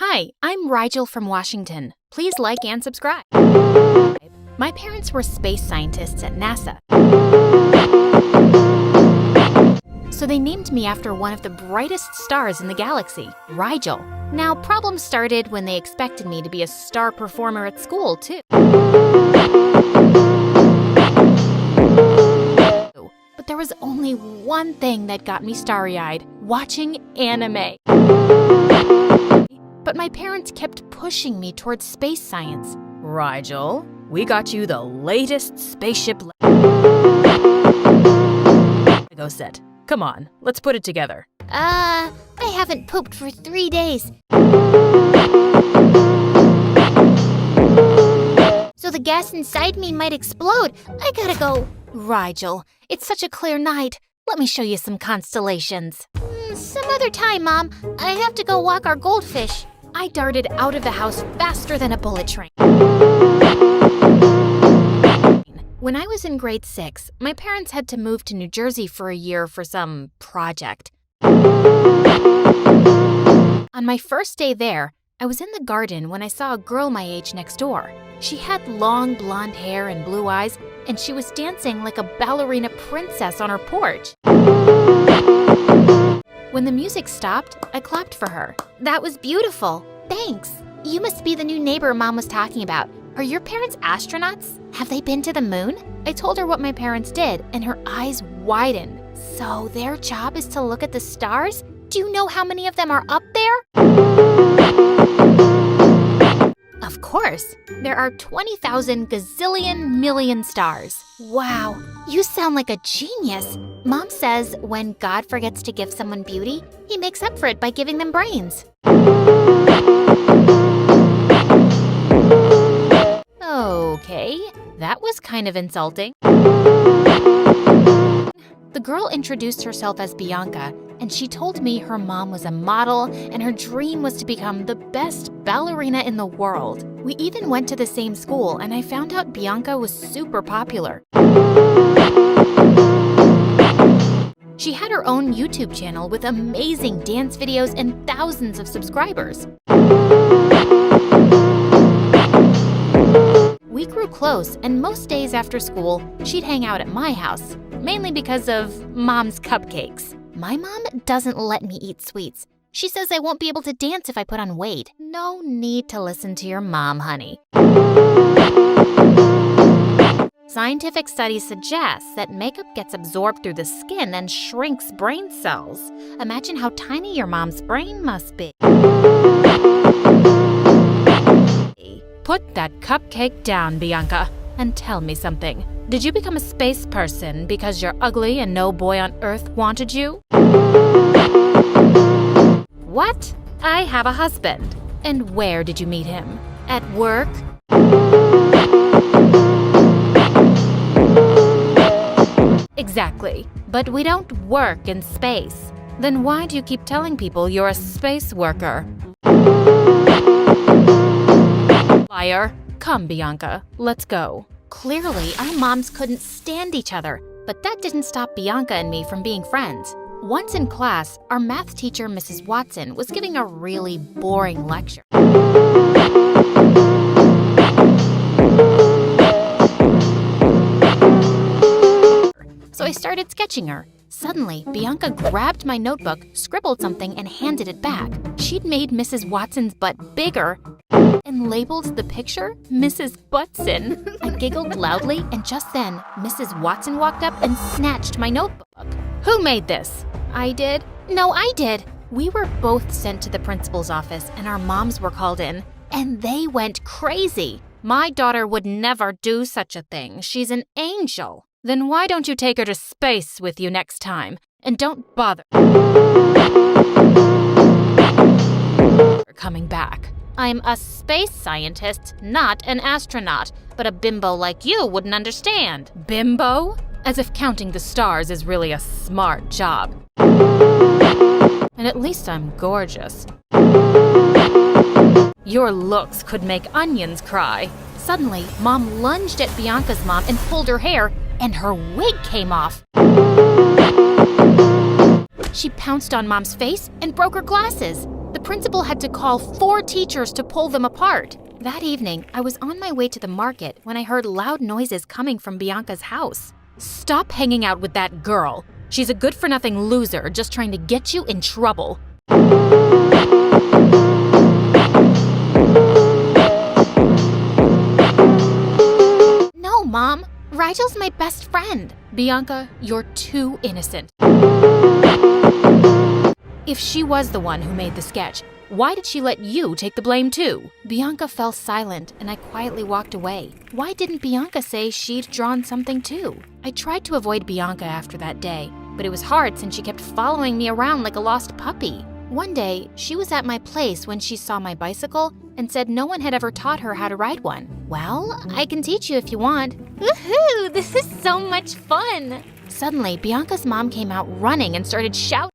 Hi, I'm Rigel from Washington. Please like and subscribe. My parents were space scientists at NASA. So they named me after one of the brightest stars in the galaxy, Rigel. Now, problems started when they expected me to be a star performer at school, too. But there was only one thing that got me starry-eyed: watching anime. But my parents kept pushing me towards space science. Rigel, we got you the latest spaceship Lego set. Come on, let's put it together. I haven't pooped for 3 days. So the gas inside me might explode. I gotta go. Rigel, it's such a clear night. Let me show you some constellations. Some other time, Mom. I have to go walk our goldfish. I darted out of the house faster than a bullet train. When I was in grade 6, my parents had to move to New Jersey for a year for some project. On my first day there, I was in the garden when I saw a girl my age next door. She had long blonde hair and blue eyes, and she was dancing like a ballerina princess on her porch. When the music stopped, I clapped for her. That was beautiful. Thanks. You must be the new neighbor Mom was talking about. Are your parents astronauts? Have they been to the moon? I told her what my parents did, and her eyes widened. So their job is to look at the stars? Do you know how many of them are up there? Of course. There are 20,000 gazillion million stars. Wow, you sound like a genius. Mom says when God forgets to give someone beauty, he makes up for it by giving them brains. Okay, that was kind of insulting. The girl introduced herself as Bianca, and she told me her mom was a model and her dream was to become the best ballerina in the world. We even went to the same school, and I found out Bianca was super popular. She had her own YouTube channel with amazing dance videos and thousands of subscribers. We grew close, and most days after school, she'd hang out at my house, mainly because of Mom's cupcakes. My mom doesn't let me eat sweets. She says I won't be able to dance if I put on weight. No need to listen to your mom, honey. Scientific studies suggest that makeup gets absorbed through the skin and shrinks brain cells. Imagine how tiny your mom's brain must be. Put that cupcake down, Bianca, and tell me something. Did you become a space person because you're ugly and no boy on Earth wanted you? What? I have a husband. And where did you meet him? At work? Exactly. But we don't work in space. Then why do you keep telling people you're a space worker? Liar. Come, Bianca. Let's go. Clearly, our moms couldn't stand each other, but that didn't stop Bianca and me from being friends. Once in class, our math teacher, Mrs. Watson, was giving a really boring lecture. So I started sketching her. Suddenly, Bianca grabbed my notebook, scribbled something, and handed it back. She'd made Mrs. Watson's butt bigger and labeled the picture Mrs. Butson. I giggled loudly, and just then, Mrs. Watson walked up and snatched my notebook. Who made this? I did? No, I did. We were both sent to the principal's office, and our moms were called in, and they went crazy. My daughter would never do such a thing. She's an angel. Then why don't you take her to space with you next time? And don't bother coming back. I'm a space scientist, not an astronaut, but a bimbo like you wouldn't understand. Bimbo? As if counting the stars is really a smart job. And at least I'm gorgeous. Your looks could make onions cry. Suddenly, Mom lunged at Bianca's mom and pulled her hair, and her wig came off. She pounced on Mom's face and broke her glasses. The principal had to call 4 teachers to pull them apart. That evening, I was on my way to the market when I heard loud noises coming from Bianca's house. Stop hanging out with that girl. She's a good-for-nothing loser just trying to get you in trouble. No, Mom. Rigel's my best friend. Bianca, you're too innocent. If she was the one who made the sketch, why did she let you take the blame too? Bianca fell silent and I quietly walked away. Why didn't Bianca say she'd drawn something too? I tried to avoid Bianca after that day, but it was hard since she kept following me around like a lost puppy. One day, she was at my place when she saw my bicycle and said no one had ever taught her how to ride one. Well, I can teach you if you want. Woohoo! This is so much fun! Suddenly, Bianca's mom came out running and started shouting.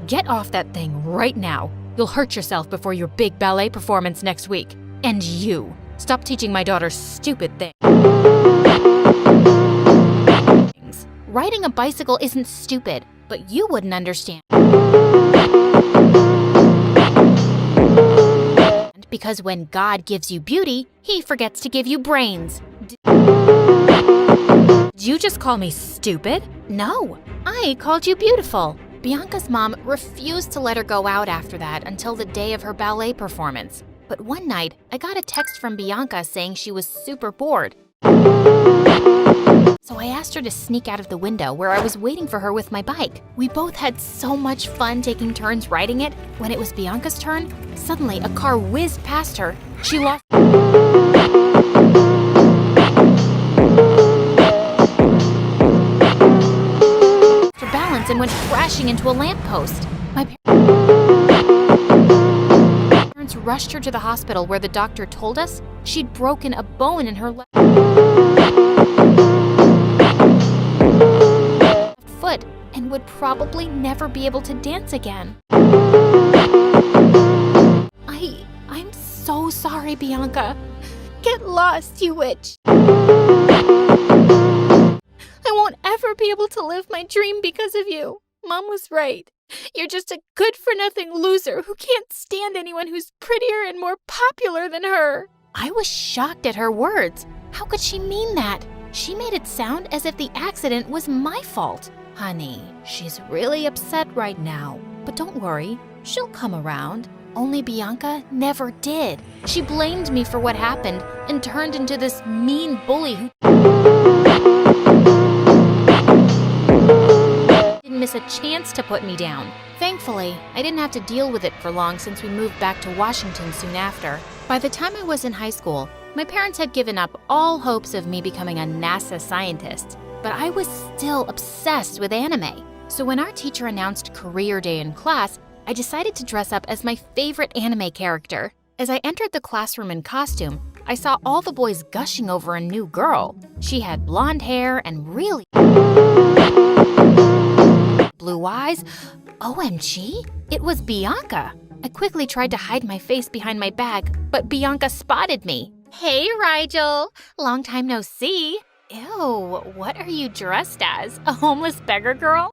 Get off that thing right now. You'll hurt yourself before your big ballet performance next week. And you, stop teaching my daughter stupid things. Riding a bicycle isn't stupid, but you wouldn't understand. Because when God gives you beauty, He forgets to give you brains. Did you just call me stupid? No, I called you beautiful. Bianca's mom refused to let her go out after that until the day of her ballet performance. But one night, I got a text from Bianca saying she was super bored. So I asked her to sneak out of the window where I was waiting for her with my bike. We both had so much fun taking turns riding it. When it was Bianca's turn, suddenly a car whizzed past her. She lost her balance and went crashing into a lamppost. My parents rushed her to the hospital where the doctor told us she'd broken a bone in her left foot and would probably never be able to dance again. I'm so sorry, Bianca. Get lost, you witch. I won't ever be able to live my dream because of you. Mom was right. You're just a good-for-nothing loser who can't stand anyone who's prettier and more popular than her. I was shocked at her words. How could she mean that? She made it sound as if the accident was my fault. Honey, she's really upset right now. But don't worry, she'll come around. Only Bianca never did. She blamed me for what happened and turned into this mean bully who didn't miss a chance to put me down. Thankfully, I didn't have to deal with it for long since we moved back to Washington soon after. By the time I was in high school, my parents had given up all hopes of me becoming a NASA scientist, but I was still obsessed with anime. So when our teacher announced career day in class, I decided to dress up as my favorite anime character. As I entered the classroom in costume, I saw all the boys gushing over a new girl. She had blonde hair and really blue eyes. OMG, it was Bianca. I quickly tried to hide my face behind my bag, but Bianca spotted me. Hey, Rigel. Long time no see. Ew, what are you dressed as? A homeless beggar girl?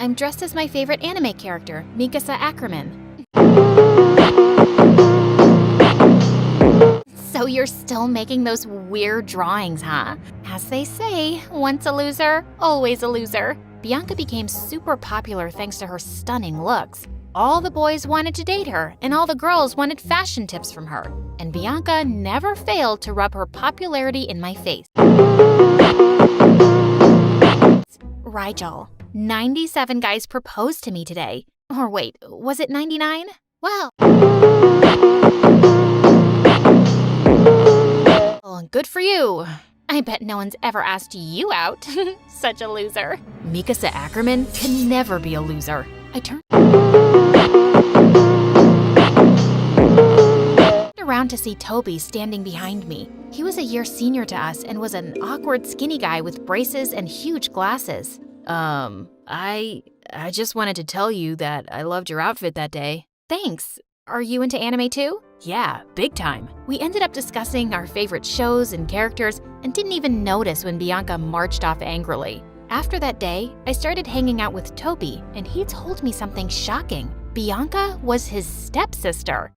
I'm dressed as my favorite anime character, Mikasa Ackerman. So you're still making those weird drawings, huh? As they say, once a loser, always a loser. Bianca became super popular thanks to her stunning looks. All the boys wanted to date her, and all the girls wanted fashion tips from her. And Bianca never failed to rub her popularity in my face. Rigel, 97 guys proposed to me today. Or wait, was it 99? Well, good for you. I bet no one's ever asked you out. Such a loser. Mikasa Ackerman can never be a loser. I turned around to see Toby standing behind me. He was a year senior to us and was an awkward skinny guy with braces and huge glasses. I just wanted to tell you that I loved your outfit that day. Thanks. Are you into anime too? Yeah, big time. We ended up discussing our favorite shows and characters and didn't even notice when Bianca marched off angrily. After that day, I started hanging out with Toby, and he told me something shocking. Bianca was his stepsister.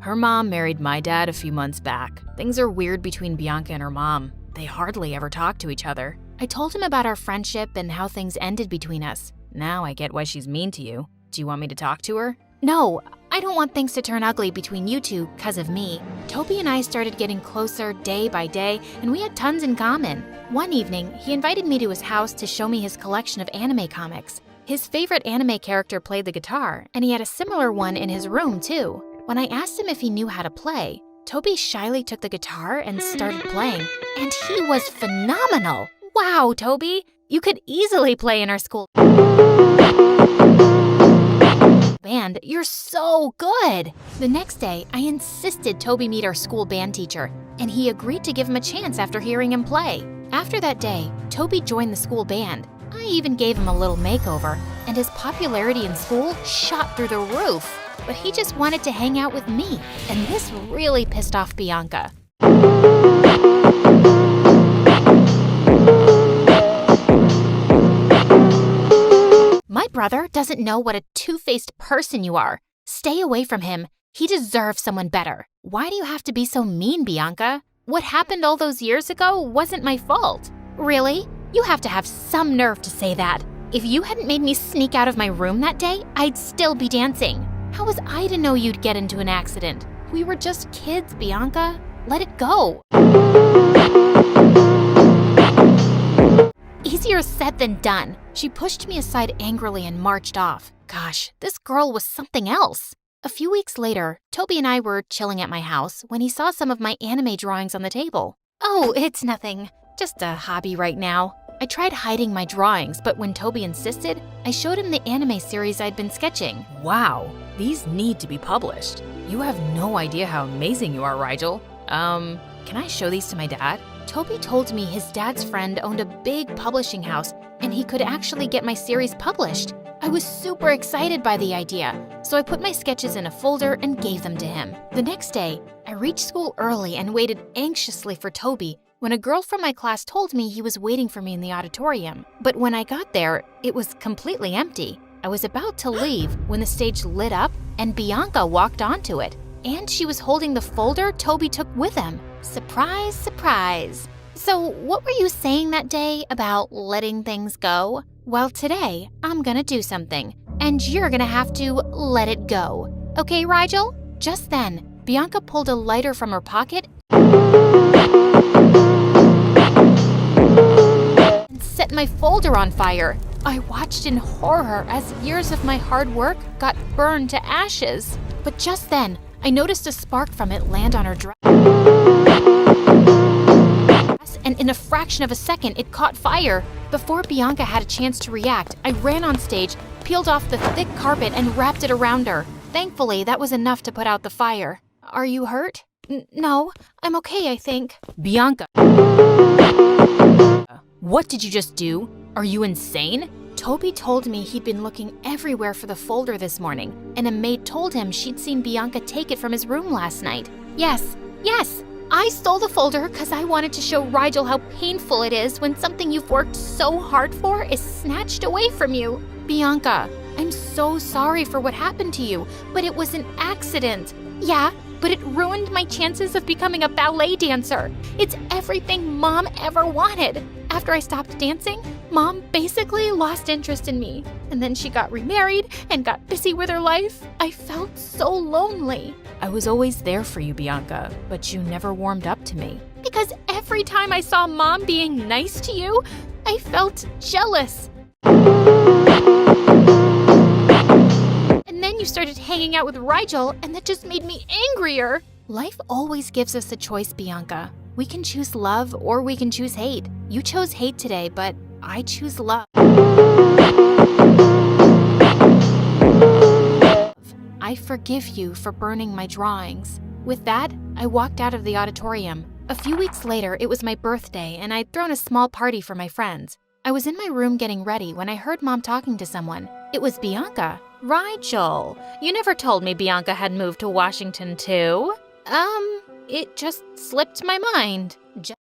Her mom married my dad a few months back. Things are weird between Bianca and her mom. They hardly ever talk to each other. I told him about our friendship and how things ended between us. Now I get why she's mean to you. Do you want me to talk to her? No, I don't want things to turn ugly between you two because of me. Toby and I started getting closer day by day, and we had tons in common. One evening, he invited me to his house to show me his collection of anime comics. His favorite anime character played the guitar, and he had a similar one in his room too. When I asked him if he knew how to play, Toby shyly took the guitar and started playing, and he was phenomenal. Wow, Toby, you could easily play in our school band. You're so good. The next day, I insisted Toby meet our school band teacher, and he agreed to give him a chance after hearing him play. After that day, Toby joined the school band. I even gave him a little makeover, and his popularity in school shot through the roof. But he just wanted to hang out with me, and this really pissed off Bianca. My brother doesn't know what a two-faced person you are. Stay away from him. He deserves someone better. Why do you have to be so mean, Bianca? What happened all those years ago wasn't my fault. Really? You have to have some nerve to say that. If you hadn't made me sneak out of my room that day, I'd still be dancing. How was I to know you'd get into an accident? We were just kids, Bianca. Let it go. Easier said than done. She pushed me aside angrily and marched off. Gosh, this girl was something else. A few weeks later, Toby and I were chilling at my house when he saw some of my anime drawings on the table. Oh, it's nothing. Just a hobby right now. I tried hiding my drawings, but when Toby insisted, I showed him the anime series I'd been sketching. Wow, these need to be published. You have no idea how amazing you are, Rigel. Can I show these to my dad? Toby told me his dad's friend owned a big publishing house and he could actually get my series published. I was super excited by the idea, so I put my sketches in a folder and gave them to him. The next day, I reached school early and waited anxiously for Toby when a girl from my class told me he was waiting for me in the auditorium. But when I got there, it was completely empty. I was about to leave when the stage lit up and Bianca walked onto it. And she was holding the folder Toby took with him. Surprise, surprise. So what were you saying that day about letting things go? Well, today, I'm gonna do something, and you're gonna have to let it go. Okay, Rigel? Just then, Bianca pulled a lighter from her pocket and set my folder on fire. I watched in horror as years of my hard work got burned to ashes. But just then, I noticed a spark from it land on her dress, and in a fraction of a second, it caught fire. Before Bianca had a chance to react, I ran on stage, peeled off the thick carpet, and wrapped it around her. Thankfully, that was enough to put out the fire. Are you hurt? No, I'm okay, I think. Bianca. What did you just do? Are you insane? Toby told me he'd been looking everywhere for the folder this morning, and a maid told him she'd seen Bianca take it from his room last night. Yes, I stole the folder because I wanted to show Rigel how painful it is when something you've worked so hard for is snatched away from you. Bianca, I'm so sorry for what happened to you, but it was an accident. Yeah, but it ruined my chances of becoming a ballet dancer. It's everything Mom ever wanted. After I stopped dancing, Mom basically lost interest in me. And then she got remarried and got busy with her life. I felt so lonely. I was always there for you, Bianca, but you never warmed up to me. Because every time I saw Mom being nice to you, I felt jealous. And then you started hanging out with Rigel, and that just made me angrier. Life always gives us a choice, Bianca. We can choose love or we can choose hate. You chose hate today, but I choose love. I forgive you for burning my drawings. With that, I walked out of the auditorium. A few weeks later, it was my birthday, and I'd thrown a small party for my friends. I was in my room getting ready when I heard Mom talking to someone. It was Bianca. Rigel, you never told me Bianca had moved to Washington too. It just slipped my mind. Just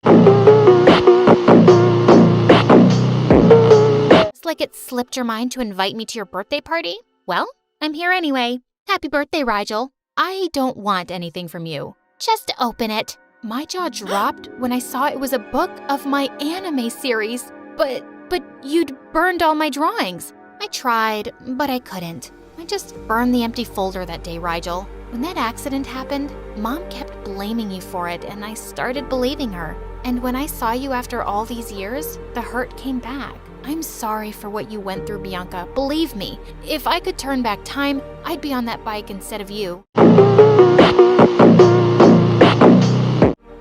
like it slipped your mind to invite me to your birthday party? Well, I'm here anyway. Happy birthday, Rigel. I don't want anything from you. Just open it. My jaw dropped when I saw it was a book of my anime series. But you'd burned all my drawings. I tried, but I couldn't. I just burned the empty folder that day, Rigel. When that accident happened, Mom kept blaming you for it, and I started believing her. And when I saw you after all these years, the hurt came back. I'm sorry for what you went through, Bianca. Believe me, if I could turn back time, I'd be on that bike instead of you.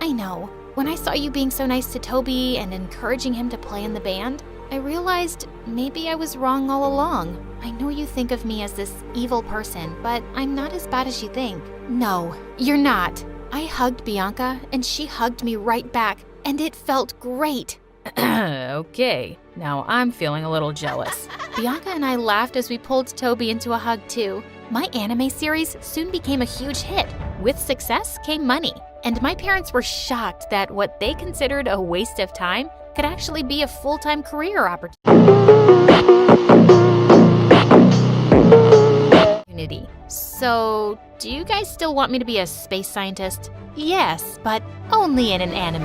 I know. When I saw you being so nice to Toby and encouraging him to play in the band, I realized maybe I was wrong all along. I know you think of me as this evil person, but I'm not as bad as you think. No, you're not. I hugged Bianca, and she hugged me right back, and it felt great. Okay, now I'm feeling a little jealous. Bianca and I laughed as we pulled Toby into a hug too. My anime series soon became a huge hit. With success came money, and my parents were shocked that what they considered a waste of time could actually be a full-time career opportunity. So, do you guys still want me to be a space scientist? Yes, but only in an anime.